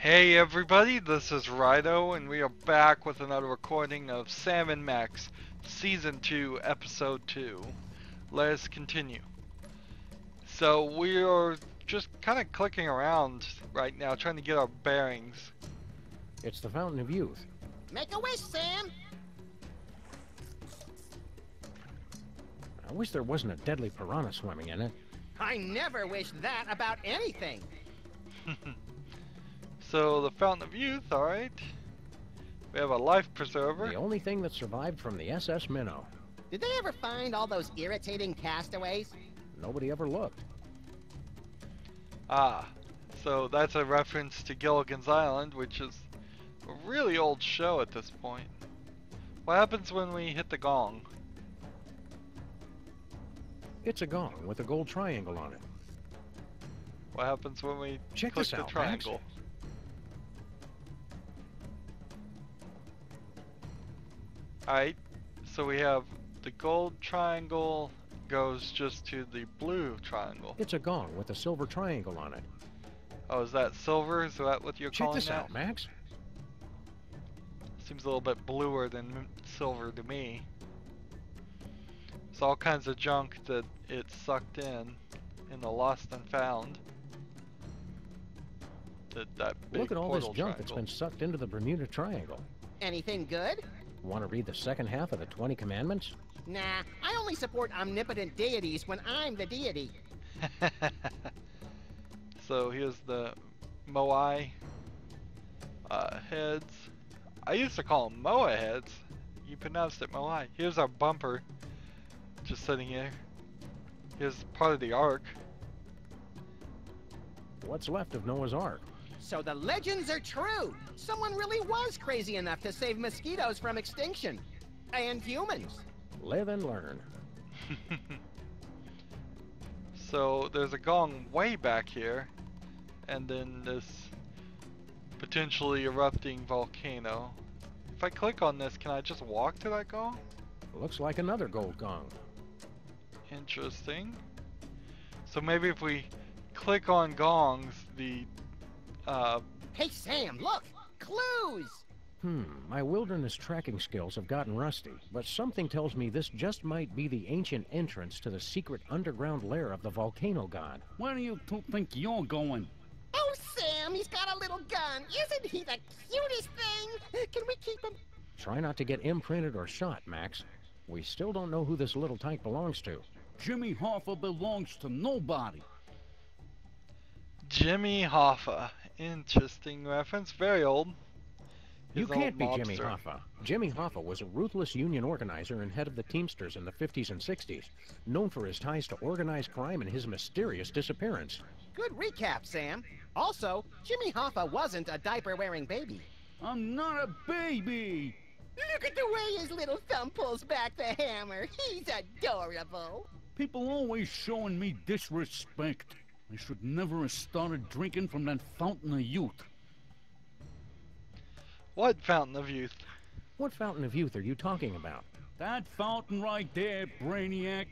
Hey everybody, this is Rydo, and we are back with another recording of Sam and Max, Season 2, Episode 2. Let us continue. So we are just kind of clicking around right now, trying to get our bearings. It's the Fountain of Youth. Make a wish, Sam! I wish there wasn't a deadly piranha swimming in it. I never wish that about anything. So the Fountain of Youth, alright. We have a life preserver. The only thing that survived from the SS Minnow. Did they ever find all those irritating castaways? Nobody ever looked. Ah, so that's a reference to Gilligan's Island, which is a really old show at this point. What happens when we hit the gong? It's a gong with a gold triangle on it. What happens when we Check click this the out, triangle? Max. Alright, so we have the gold triangle goes just to the blue triangle. It's a gong with a silver triangle on it. Oh, is that silver? Is that what you're Check calling this that? out, Max. Seems a little bit bluer than silver to me. There's all kinds of junk that it sucked in the lost and found. That big Look at all this portal junk that's triangle. been sucked into the Bermuda Triangle. Anything good? Want to read the second half of the 20 Commandments? Nah, I only support omnipotent deities when I'm the deity. So here's the Moai heads. I used to call them Moai heads. You pronounced it Moai. Here's our bumper, just sitting here. Here's part of the Ark. What's left of Noah's Ark? So the legends are true! Someone really was crazy enough to save mosquitoes from extinction. And humans. Live and learn. So there's a gong way back here, and then this potentially erupting volcano. If I click on this, can I just walk to that gong? Looks like another gold gong. Interesting. So maybe if we click on gongs, the Hey Sam, look! Clues! My wilderness tracking skills have gotten rusty, but something tells me this just might be the ancient entrance to the secret underground lair of the volcano god. Where do you two think you're going? Oh Sam, he's got a little gun! Isn't he the cutest thing? Can we keep him? Try not to get imprinted or shot, Max. We still don't know who this little tyke belongs to. Jimmy Hoffa belongs to nobody. Jimmy Hoffa. Interesting reference. Very old. You His can't be old Jimmy mobster. Hoffa. Jimmy Hoffa was a ruthless union organizer and head of the Teamsters in the 50s and 60s, known for his ties to organized crime and his mysterious disappearance. Good recap, Sam. Also, Jimmy Hoffa wasn't a diaper-wearing baby. I'm not a baby. Look at the way his little thumb pulls back the hammer. He's adorable. People always showing me disrespect. I should never have started drinking from that fountain of youth. What Fountain of Youth? What fountain of youth are you talking about? That fountain right there, Brainiac.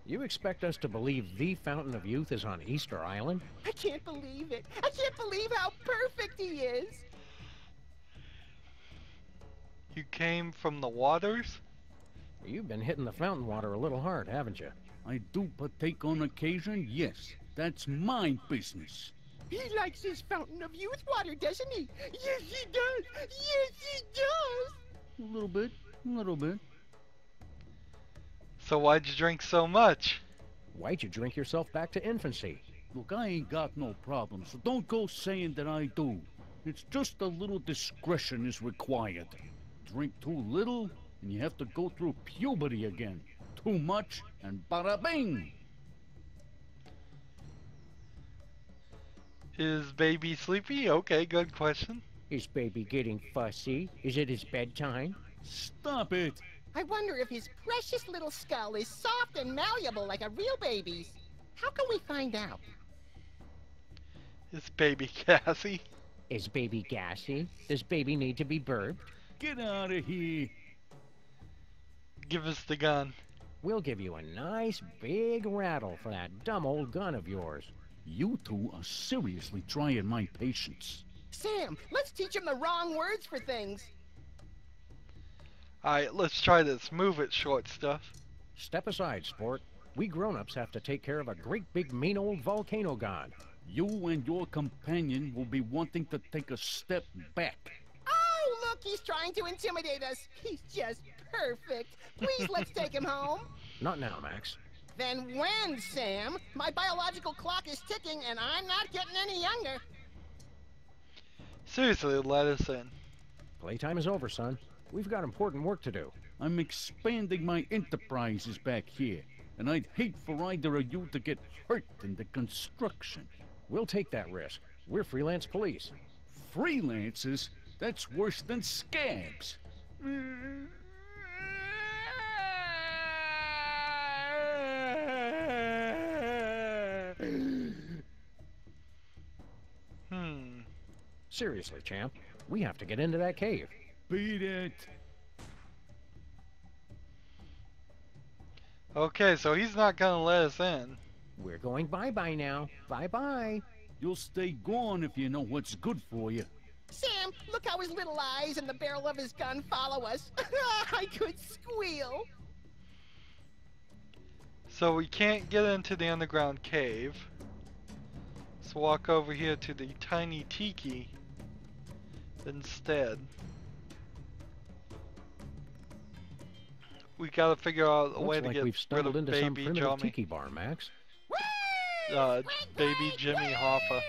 You expect us to believe the fountain of youth is on Easter Island? I can't believe it. I can't believe how perfect he is. You came from the waters? You've been hitting the fountain water a little hard, haven't you? I do partake on occasion, yes. That's my business. He likes his fountain of youth water, doesn't he? Yes, he does. Yes, he does. A little bit, a little bit. So why'd you drink so much? Why'd you drink yourself back to infancy? Look, I ain't got no problem, so don't go saying that I do. It's just a little discretion is required. Drink too little, and you have to go through puberty again. Too much, and bada bing! Is baby sleepy? Okay, good question. Is baby getting fussy? Is it his bedtime? Stop it! I wonder if his precious little skull is soft and malleable like a real baby's. How can we find out? Is baby Cassie? Is baby gassy? Does baby need to be burped? Get out of here! Give us the gun. We'll give you a nice big rattle for that dumb old gun of yours. You two are seriously trying my patience. Sam, let's teach him the wrong words for things. Alright, let's try this. Move it, short stuff. Step aside, sport. We grown-ups have to take care of a great big mean old volcano god. You and your companion will be wanting to take a step back. Oh, look, he's trying to intimidate us. He's just perfect. Please, let's take him home. Not now, Max. Then when, Sam? My biological clock is ticking and I'm not getting any younger. Seriously, let us in. Playtime is over, son. We've got important work to do. I'm expanding my enterprises back here, and I'd hate for either of you to get hurt in the construction. We'll take that risk. We're freelance police. Freelancers? That's worse than scabs. Seriously, champ. We have to get into that cave. Beat it. Okay, so he's not gonna let us in. We're going bye-bye now. Bye-bye. You'll stay gone if you know what's good for you. Sam, look how his little eyes and the barrel of his gun follow us. I could squeal. So we can't get into the underground cave. Let's walk over here to the tiny tiki instead. We gotta figure out a way to get we've rid stumbled of into some baby primitive Jimmy. tiki bar, Max. Baby Jimmy Hoffa.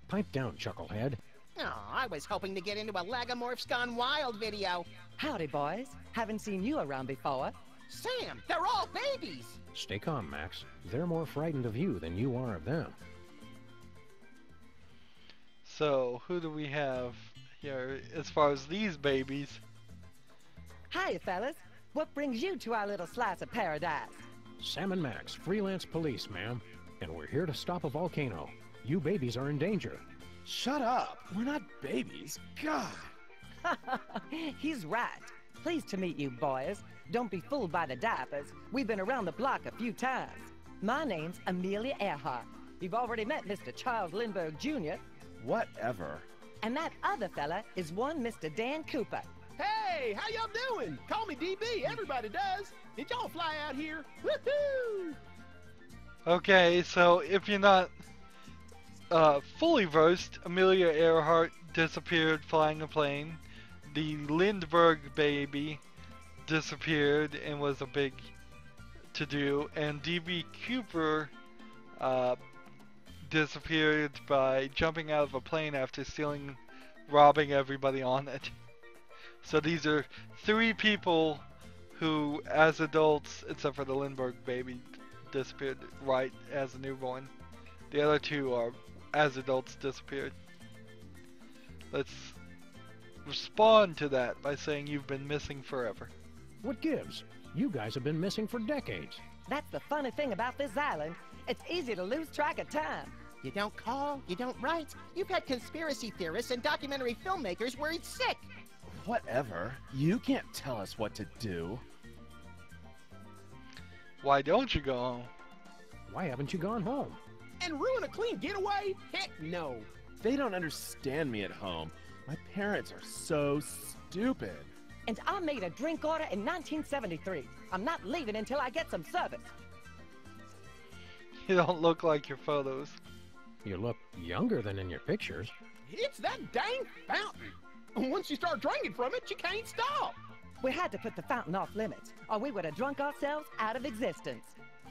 Pipe down, chucklehead. Oh, I was hoping to get into a Lagomorphs Gone Wild video. Howdy, boys. Haven't seen you around before. Sam, they're all babies. Stay calm, Max. They're more frightened of you than you are of them. So, who do we have here as far as these babies? Hiya, fellas. What brings you to our little slice of paradise? Sam and Max, freelance police, ma'am. And we're here to stop a volcano. You babies are in danger. Shut up. We're not babies. God. He's right. Pleased to meet you, boys. Don't be fooled by the diapers. We've been around the block a few times. My name's Amelia Earhart. You've already met Mr. Charles Lindbergh, Jr. Whatever. And that other fella is one Mr. Dan Cooper. Hey, how y'all doing? Call me DB, everybody does. Did y'all fly out here? Woohoo! Okay, so if you're not fully versed, Amelia Earhart disappeared flying a plane. The Lindbergh baby disappeared and was a big to-do. And DB Cooper disappeared by jumping out of a plane after robbing everybody on it. So these are three people who, as adults, except for the Lindbergh baby, disappeared right as a newborn. The other two are, as adults, disappeared. Let's respond to that by saying you've been missing forever. What gives? You guys have been missing for decades. That's the funny thing about this island. It's easy to lose track of time. You don't call, you don't write. You've had conspiracy theorists and documentary filmmakers worried sick. Whatever. You can't tell us what to do. Why don't you go home? Why haven't you gone home? And ruin a clean getaway? Heck no. They don't understand me at home. My parents are so stupid. And I made a drink order in 1973. I'm not leaving until I get some service. You don't look like your photos. You look younger than in your pictures. It's that dang fountain. Once you start drinking from it, you can't stop. We had to put the fountain off limits, or we would have drunk ourselves out of existence.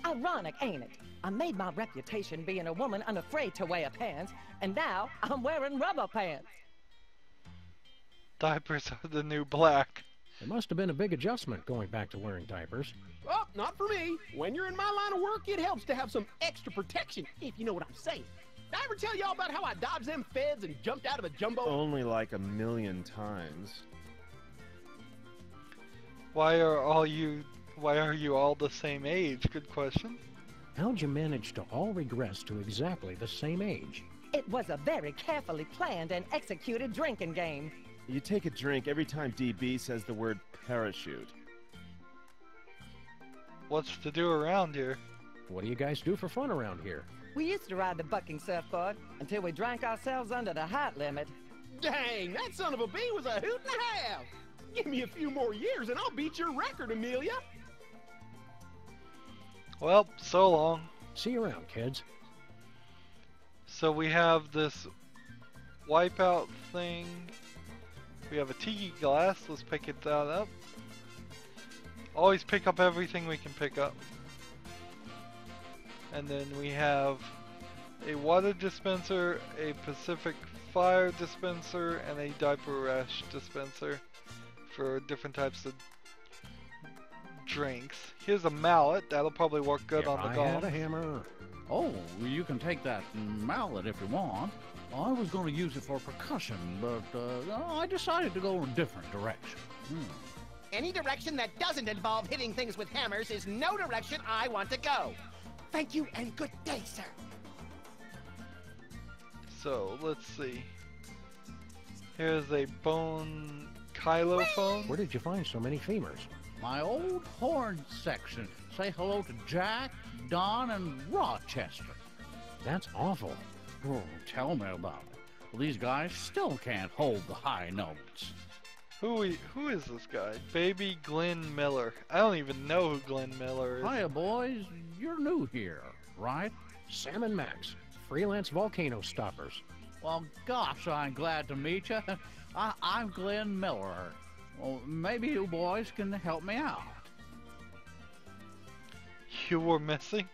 Ironic, ain't it? I made my reputation being a woman unafraid to wear pants, and now I'm wearing rubber pants. Diapers are the new black. It must have been a big adjustment going back to wearing diapers. Oh, not for me. When you're in my line of work, it helps to have some extra protection, if you know what I'm saying. Did I ever tell y'all about how I dodged them feds and jumped out of a jumbo? Only like 1,000,000 times. Why are you all the same age? Good question. How'd you manage to all regress to exactly the same age? It was a very carefully planned and executed drinking game. You take a drink every time DB says the word parachute. What's to do around here? What do you guys do for fun around here? We used to ride the bucking surfboard until we drank ourselves under the height limit. Dang, that son of a bee was a hoot and a half. Give me a few more years and I'll beat your record, Amelia. Well, so long. See you around, kids. So we have this wipeout thing. We have a tiki glass. Let's pick that up. Always pick up everything we can pick up. And then we have a water dispenser, a Pacific fire dispenser, and a diaper rash dispenser for different types of drinks. Here's a mallet. That'll probably work good on the I had gong. a hammer. Oh, you can take that mallet if you want. I was going to use it for percussion, but I decided to go in a different direction. Any direction that doesn't involve hitting things with hammers is no direction I want to go. Thank you and good day, sir. So let's see. Here's a bone xylophone. Where did you find so many femurs? My old horn section. Say hello to Jack, Don, and Rochester. That's awful. Oh, tell me about it. Well, these guys still can't hold the high notes. Who is this guy? Baby Glenn Miller. I don't even know who Glenn Miller is. Hiya, boys. You're new here, right? Sam and Max, freelance volcano stoppers. Well, gosh, I'm glad to meet you. I'm Glenn Miller. Well, maybe you boys can help me out. You were missing?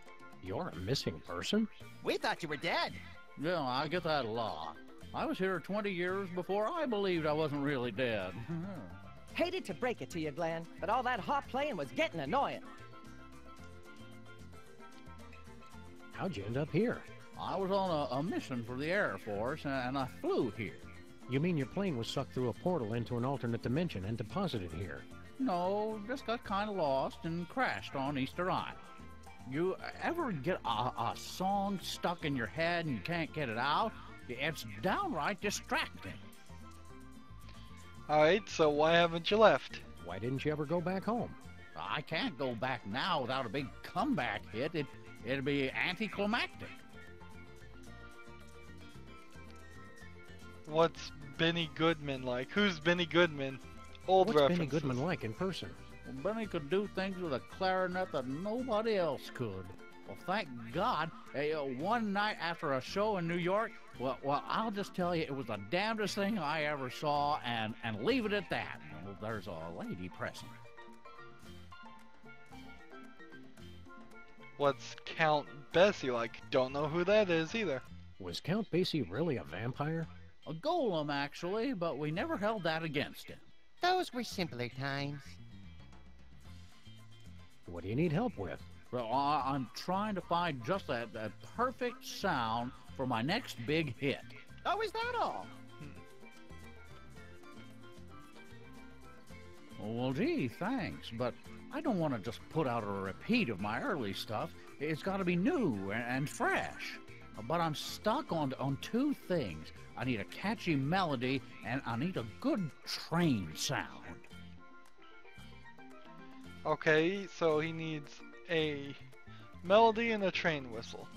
You're a missing person? We thought you were dead. Yeah, I get that a lot. I was here 20 years before I believed I wasn't really dead. Hated to break it to you, Glenn, but all that harp playing was getting annoying. How'd you end up here? I was on a mission for the Air Force, and I flew here. You mean your plane was sucked through a portal into an alternate dimension and deposited here? No, just got kind of lost and crashed on Easter Island. You ever get a song stuck in your head and you can't get it out? It's downright distracting. Alright, so why haven't you left? Why didn't you ever go back home? I can't go back now without a big comeback hit. It'd be anticlimactic. What's Benny Goodman like? Who's Benny Goodman? Old What's references. Benny Goodman like in person? Well, Benny could do things with a clarinet that nobody else could. Well, thank God. One night after a show in New York, well, I'll just tell you, it was the damnedest thing I ever saw, and leave it at that. Well, there's a lady present. What's Count Basie like? Don't know who that is either. Was Count Basie really a vampire? A golem, actually, but we never held that against him. Those were simpler times. What do you need help with? Well, I'm trying to find just that perfect sound for my next big hit. Oh, is that all? Well, gee, thanks, but I don't want to just put out a repeat of my early stuff. It's got to be new and fresh. But I'm stuck on two things. I need a catchy melody, and I need a good train sound. Okay, so he needs a melody and a train whistle.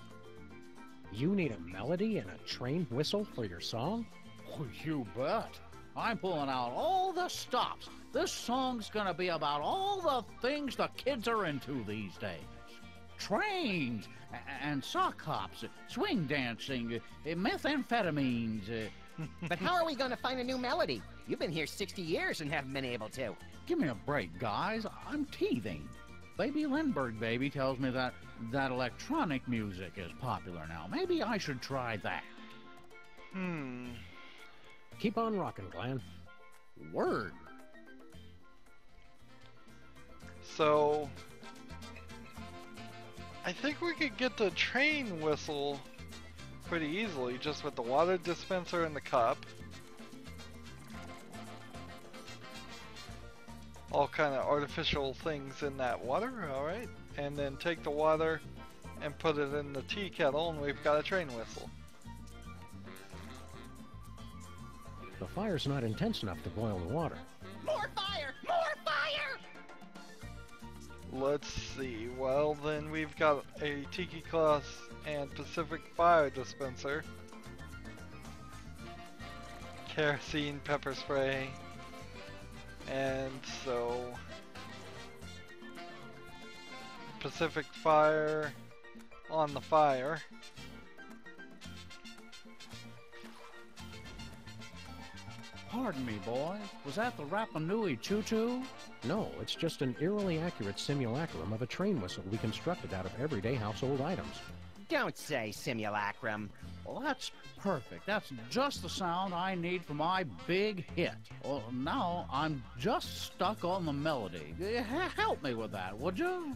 You need a melody and a train whistle for your song? Oh, you bet. I'm pulling out all the stops. This song's gonna be about all the things the kids are into these days. Trains, and sock hops, swing dancing, methamphetamines. But how are we going to find a new melody? You've been here 60 years and haven't been able to. Give me a break, guys. I'm teething. Baby Lindbergh Baby tells me that electronic music is popular now. Maybe I should try that. Keep on rocking, Glenn. Word. So I think we could get the train whistle pretty easily, just with the water dispenser and the cup. All kind of artificial things in that water, alright? And then take the water and put it in the tea kettle, and we've got a train whistle. The fire's not intense enough to boil the water. More fire! More fire! Let's see. Well, then we've got a Tiki Class and Pacific Fire dispenser. Kerosene, pepper spray. And so Pacific Fire on the fire. Pardon me, boy. Was that the Rapa Nui Choo-Choo? No, it's just an eerily accurate simulacrum of a train whistle we constructed out of everyday household items. Don't say simulacrum. Well, that's perfect. That's just the sound I need for my big hit. Well, now I'm just stuck on the melody. Help me with that, would you?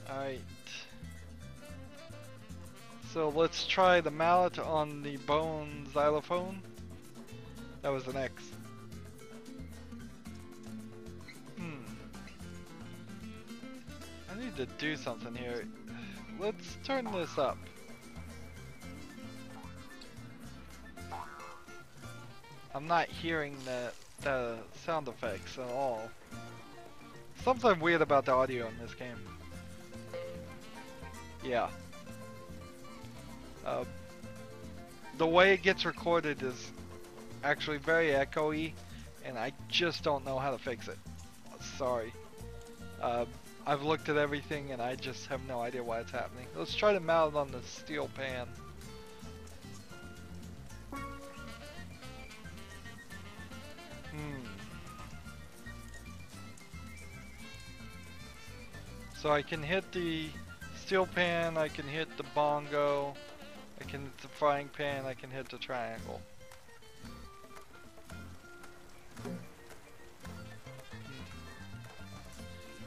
Alright. So let's try the mallet on the bone xylophone. That was an X. I need to do something here. Let's turn this up. I'm not hearing the sound effects at all. Something weird about the audio in this game. Yeah. The way it gets recorded is actually very echoey, and I just don't know how to fix it. Sorry. I've looked at everything and I just have no idea why it's happening. Let's try to mount it on the steel pan. So I can hit the steel pan, I can hit the bongo, I can hit the frying pan, I can hit the triangle.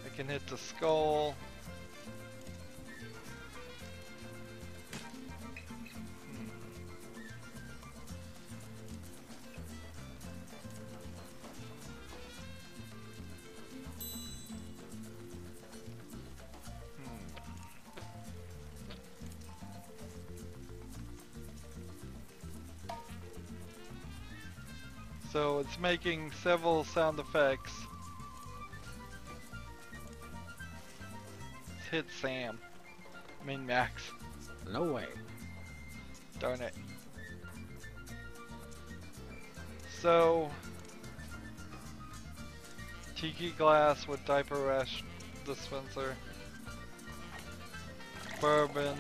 I can hit the skull. So it's making several sound effects. Let's hit Sam. I mean Max. No way. Darn it. So Tiki glass with diaper rash dispenser. Bourbon.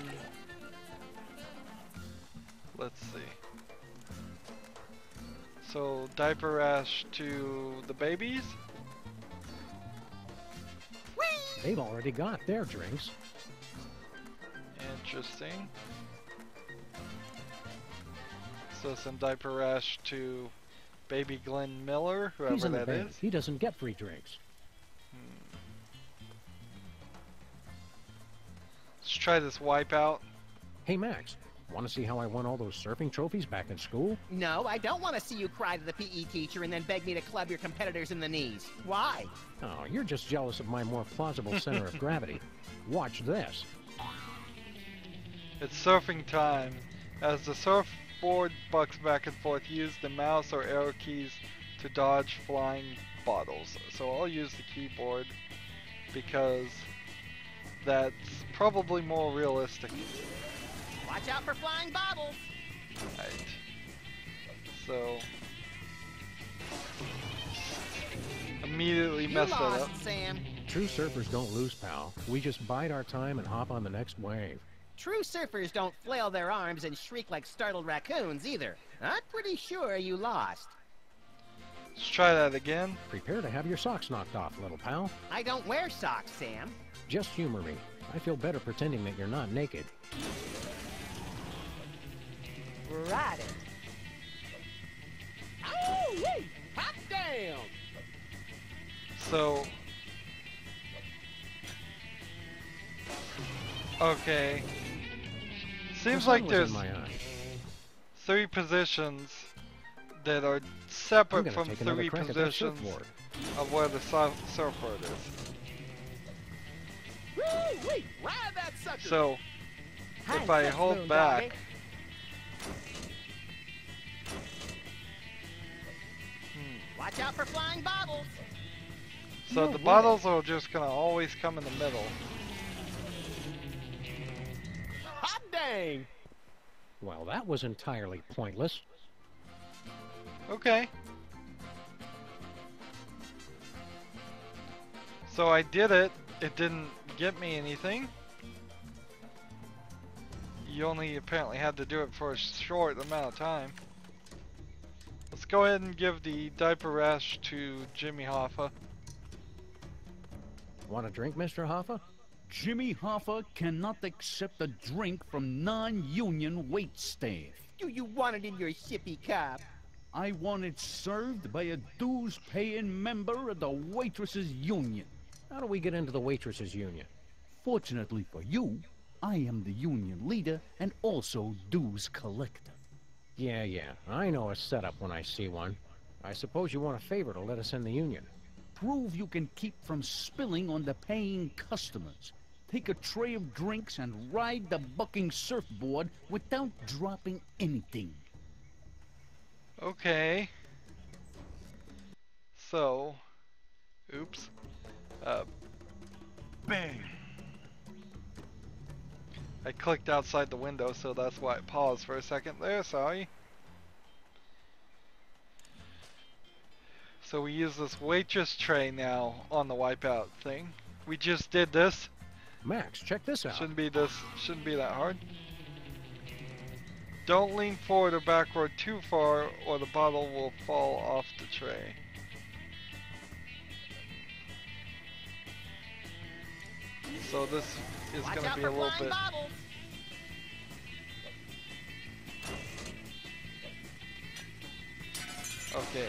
Let's see. So diaper rash to the babies? They've already got their drinks. Interesting. So some diaper rash to baby Glenn Miller, He's whoever in the that band. is. He doesn't get free drinks. Let's try this wipeout. Hey, Max, want to see how I won all those surfing trophies back in school? No, I don't want to see you cry to the PE teacher and then beg me to club your competitors in the knees. Why? Oh, you're just jealous of my more plausible center of gravity. Watch this. It's surfing time. As the surfboard bucks back and forth, use the mouse or arrow keys to dodge flying bottles. So I'll use the keyboard because that's probably more realistic. Watch out for flying bottles. Right. So immediately You messed that lost, up. Sam. True surfers don't lose, pal. We just bide our time and hop on the next wave. True surfers don't flail their arms and shriek like startled raccoons either. I'm pretty sure you lost. Let's try that again. Prepare to have your socks knocked off, little pal. I don't wear socks, Sam. Just humor me. I feel better pretending that you're not naked. Rydo. Oh, wait! Hot damn! So okay. Seems The sun like was there's in my eye. 3 positions that are I'm separate gonna from take another 3 crack at that positions surfboard. of where the surfboard is. Woo, wait! Ride that sucker! So Hang if I six, hold moon back, doggy. Watch out for flying bottles. So No the way. bottles are just gonna always come in the middle. Hot dang! Well, that was entirely pointless. Okay. So I did it. It didn't get me anything. You only apparently had to do it for a short amount of time. Let's go ahead and give the diaper rash to Jimmy Hoffa. Want a drink, Mr. Hoffa? Jimmy Hoffa cannot accept a drink from non-union wait staff. Do you want it in your sippy cup? I want it served by a dues-paying member of the waitresses union. How do we get into the waitresses union? Fortunately for you, I am the union leader and also dues collector. Yeah, I know a setup when I see one. I suppose you want a favor to let us in the union. Prove you can keep from spilling on the paying customers. Take a tray of drinks and ride the bucking surfboard without dropping anything. Okay. So, oops. Bang. I clicked outside the window, so that's why I paused for a second there, sorry. So we use this waitress tray now on the wipeout thing. We just did this. Max, check this out. Shouldn't be that hard. Don't lean forward or backward too far or the bottle will fall off the tray. So this is Watch going to out be for a little flying bit... bottles. Okay.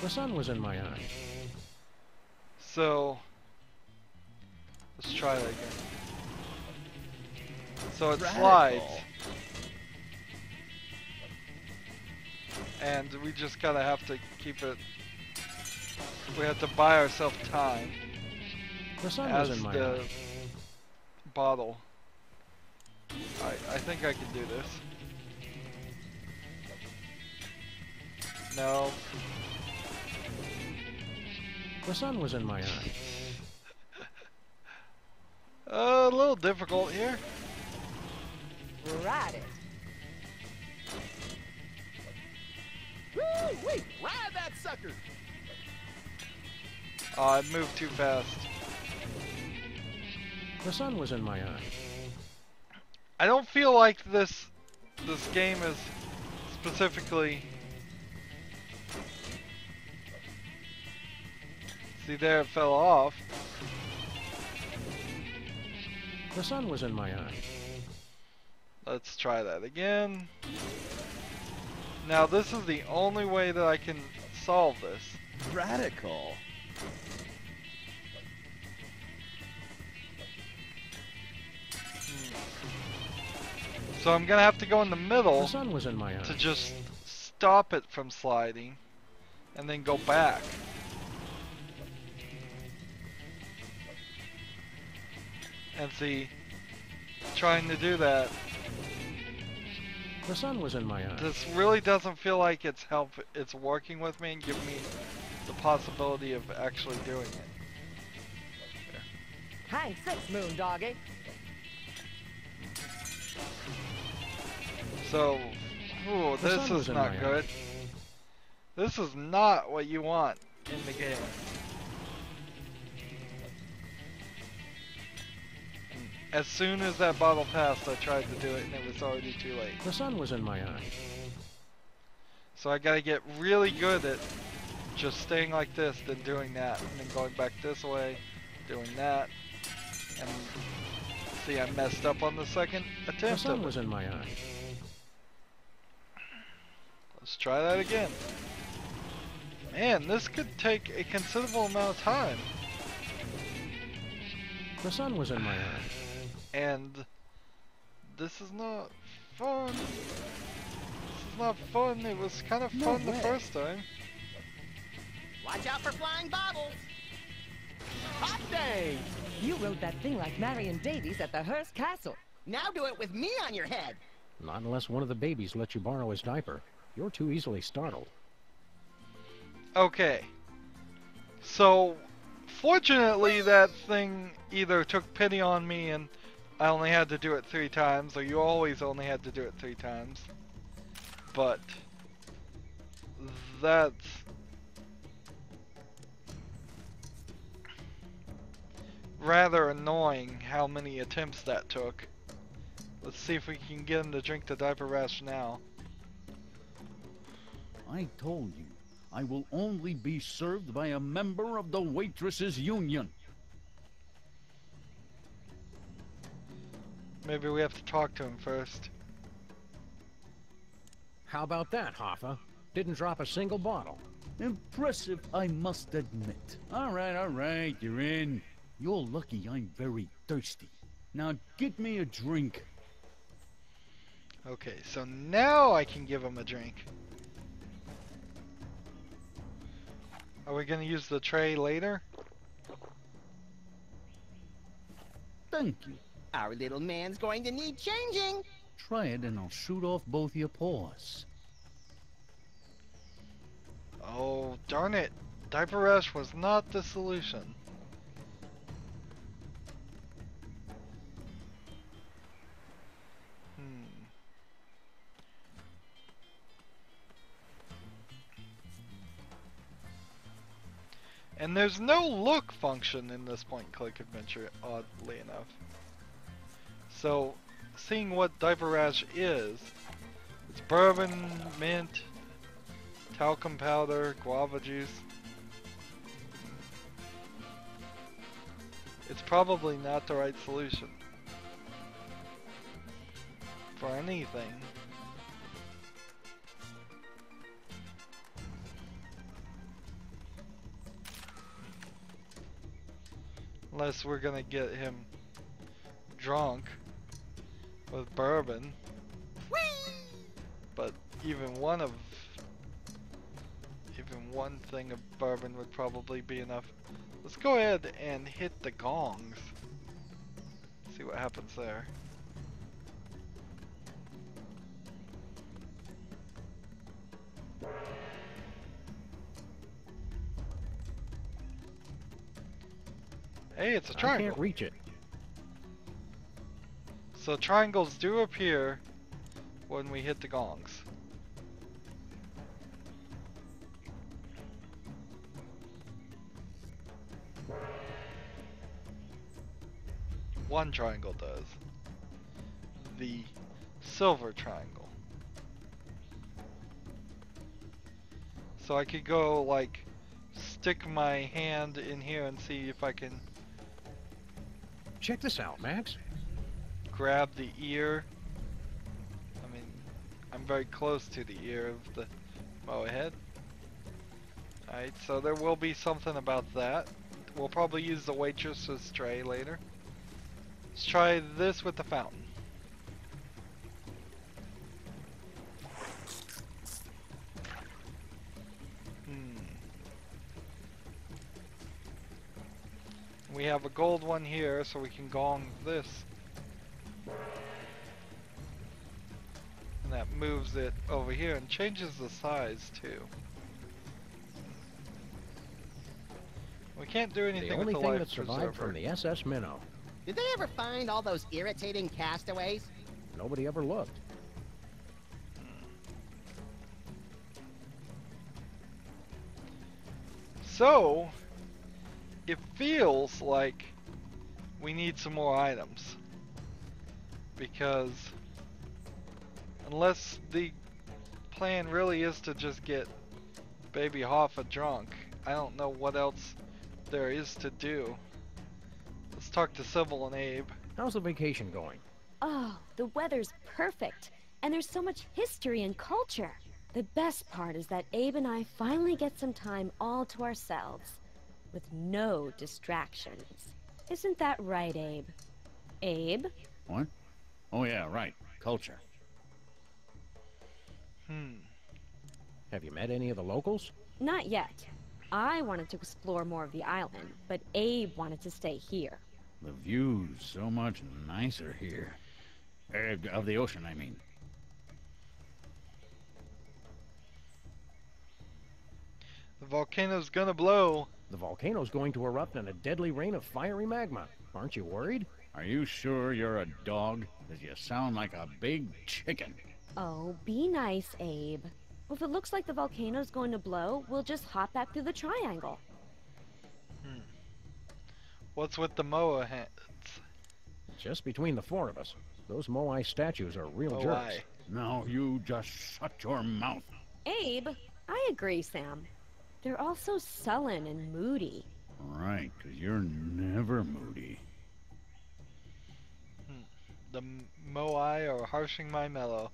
The sun was in my eye. So let's try that again. So it slides. And we just gotta have to keep it. We have to buy ourselves time The sun as was in my the eye. bottle. I think I can do this. No. The sun was in my eye. A little difficult here. Ride it. Woo-wee! Ride that sucker! Oh, I moved too fast. The sun was in my eye. I don't feel like this game is specifically. See there, it fell off. The sun was in my eye. Let's try that again. Now this is the only way that I can solve this. Radical. So I'm gonna have to go in the middle The sun was in my eye. to just stop it from sliding and then go back. And see, trying to do that, The sun was in my eye. this really doesn't feel like it's working with me and giving me the possibility of actually doing it. Hang six, moon doggy. So, ooh, The this sun was is in not my eye. good. This is not what you want in the game. As soon as that bottle passed, I tried to do it and it was already too late. The sun was in my eye. So I gotta get really good at just staying like this, then doing that, and then going back this way, doing that. And see, I messed up on the second The attempt sun of was it. in my eye. Let's try that again. Man, this could take a considerable amount of time. The sun was in my eye. And this is not fun. This is not fun. It was kind of fun the first time. Watch out for flying bottles. Hot dang! You rode that thing like Marion Davies at the Hearst Castle. Now do it with me on your head. Not unless one of the babies lets you borrow his diaper. You're too easily startled. Okay. So, fortunately, that thing either took pity on me and I only had to do it 3 times, or you always only had to do it 3 times. But that's rather annoying how many attempts that took. Let's see if we can get him to drink the diaper rash now. I told you, I will only be served by a member of the waitresses union. Maybe we have to talk to him first. How about that, Hoffa? Didn't drop a single bottle. Impressive, I must admit. All right, you're in. You're lucky I'm very thirsty. Now get me a drink. Okay, so now I can give him a drink. Are we gonna use the tray later? Thank you. Our little man's going to need changing. Try it and I'll shoot off both your paws. Oh, darn it. Diaper rash was not the solution. And there's no look function in this point-and-click adventure, oddly enough. So, seeing what diaper rash is, it's bourbon, mint, talcum powder, guava juice. It's probably not the right solution for anything. Unless we're gonna get him drunk with bourbon. Whee! But even one thing of bourbon would probably be enough. Let's go ahead and hit the gongs. See what happens there. Hey, it's a I triangle. can't reach it. So triangles do appear when we hit the gongs. One triangle does. The silver triangle. So I could go like stick my hand in here and see if I can Check this out, Max. grab the ear. I mean, I'm very close to the ear of the Moai head. Alright, so there will be something about that. We'll probably use the waitress's tray later. Let's try this with the fountain. We have a gold one here, so we can gong this. And that moves it over here and changes the size too. We can't do anything The only with the thing life that survived preserver. from the SS Minnow. Did they ever find all those irritating castaways? Nobody ever looked. So, it feels like we need some more items. Because unless the plan really is to just get Baby Hoffa drunk, I don't know what else there is to do. Let's talk to Sybil and Abe. How's the vacation going? Oh, the weather's perfect, and there's so much history and culture. The best part is that Abe and I finally get some time all to ourselves, with no distractions. Isn't that right, Abe? Abe? What? Oh yeah, right. Culture. Have you met any of the locals? Not yet. I wanted to explore more of the island, but Abe wanted to stay here. The view's so much nicer here. Of the ocean, I mean. The volcano's gonna blow. The volcano's going to erupt in a deadly rain of fiery magma. Aren't you worried? Are you sure you're a dog? 'Cause you sound like a big chicken. Oh, be nice, Abe. If it looks like the volcano's going to blow, we'll just hop back through the triangle. What's with the Moa heads? Just between the four of us. Those Moai statues are real jerks. Moai. Now you just shut your mouth. Abe, I agree, Sam. They're all so sullen and moody. Right, 'cause you're never moody. The Moai are harshing my mellow.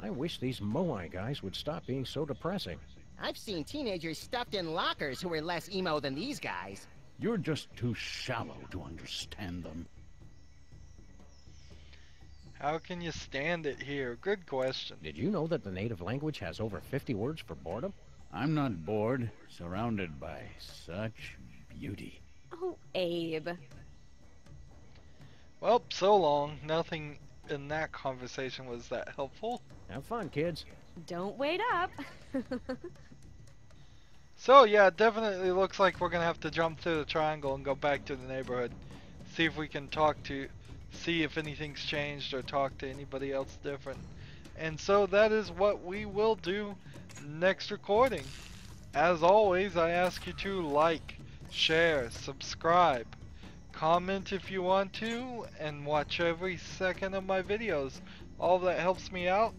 I wish these Moai guys would stop being so depressing. I've seen teenagers stuffed in lockers who were less emo than these guys. You're just too shallow to understand them. How can you stand it here? Good question. Did you know that the native language has over 50 words for boredom? I'm not bored, surrounded by such beauty. Oh, Abe. Well, so long. Nothing in that conversation was that helpful. Have fun, kids. Don't wait up. So yeah, it definitely looks like we're gonna have to jump through the triangle and go back to the neighborhood. See if we can see if anything's changed or talk to anybody else different. And so that is what we will do next recording. As always, I ask you to like, share, subscribe, comment if you want to, and watch every second of my videos. All that helps me out.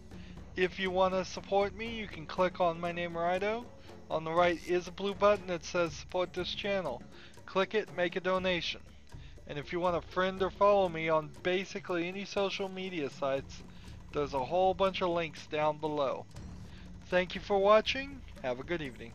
If you want to support me, you can click on my name, Rydo. On the right is a blue button that says support this channel. Click it, make a donation. And if you want to friend or follow me on basically any social media sites, there's a whole bunch of links down below. Thank you for watching. Have a good evening.